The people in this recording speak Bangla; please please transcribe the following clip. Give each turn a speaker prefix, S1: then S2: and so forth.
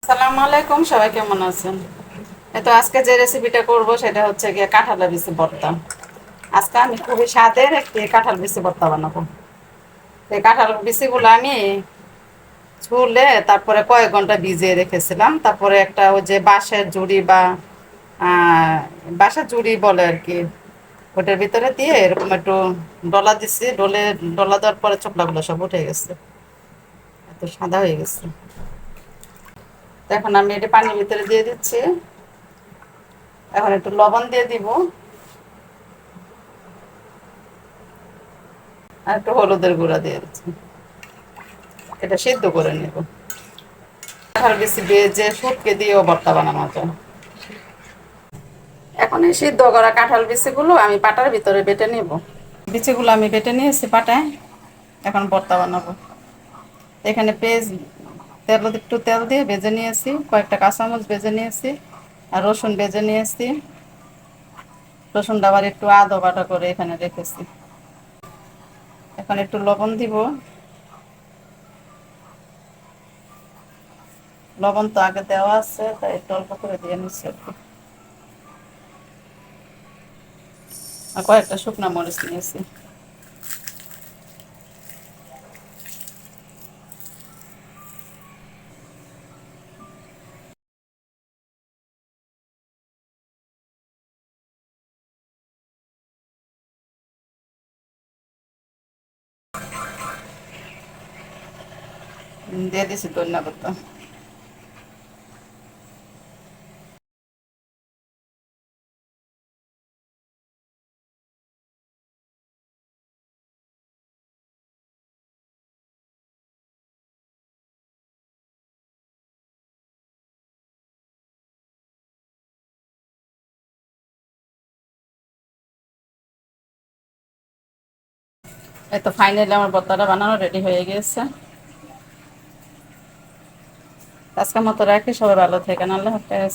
S1: আসসালামু আলাইকুম, সবাই কেমন আছেন? তো আজকে যে রেসিপিটা করব সেটা হচ্ছে গিয়ে কাঁঠালের বিচি ভর্তা। আজকে আমি খুবই স্বাদের একটি কাঁঠাল বিচি ভর্তা বানাবো। এই কাঁঠাল বিচিগুলো আমি ছুলে তারপরে কয়েক ঘন্টা ভিজিয়ে রেখেছিলাম। তারপরে একটা ওই যে বাঁশের জুড়ি বা আহ, বাঁশের জুড়ি বলে আর কি, ওটার ভিতরে দিয়ে এরকম একটু ডলা দিচ্ছি। ডলা দেওয়ার পরে চোখলাগুলো সব উঠে গেছে, এত সাদা হয়ে গেছে। তো এখন আমি এটা পানির ভিতরে দিয়ে দিচ্ছি। এখন একটু লবণ দিয়ে দিব আর একটু হলুদের গুঁড়া দিয়ে দিচ্ছি। এটা সিদ্ধ করে নেব। কাঁঠাল বিচি ভেজে শুটকে দিয়েও ভর্তা বানানো যায়। এখন এই সিদ্ধ করা কাঁঠাল বিচিগুলো আমি পাটার ভিতরে বেটে নেব। বিচিগুলো আমি বেটে নিয়েছি পাটায়। এখন ভর্তা বানাবো। এখানে একটু তেল দিয়ে ভেজে নিয়েছি, কয়েকটা কাঁচামরিচ ভেজে নিয়েছি, আর রসুন ভেজে নিয়েছি। রসুনটা আবার একটু আদা বাটা করে এখানে রেখেছি। এখন একটু লবণ দিব। লবণ তো আগে দেওয়া আছে, তাই একটু অল্প করে দিয়ে নিচ্ছি আর কি। আর কয়েকটা শুকনো মরিচ নিয়েছি। দিয়ে দিছি ধনিয়া পাতা। এই তো ফাইনালি আমার ভর্তাটা বানানো রেডি হয়ে গেছে। আজকের মতো রাখি, সবাই ভালো থাকেন, আল্লাহ হাফেজ।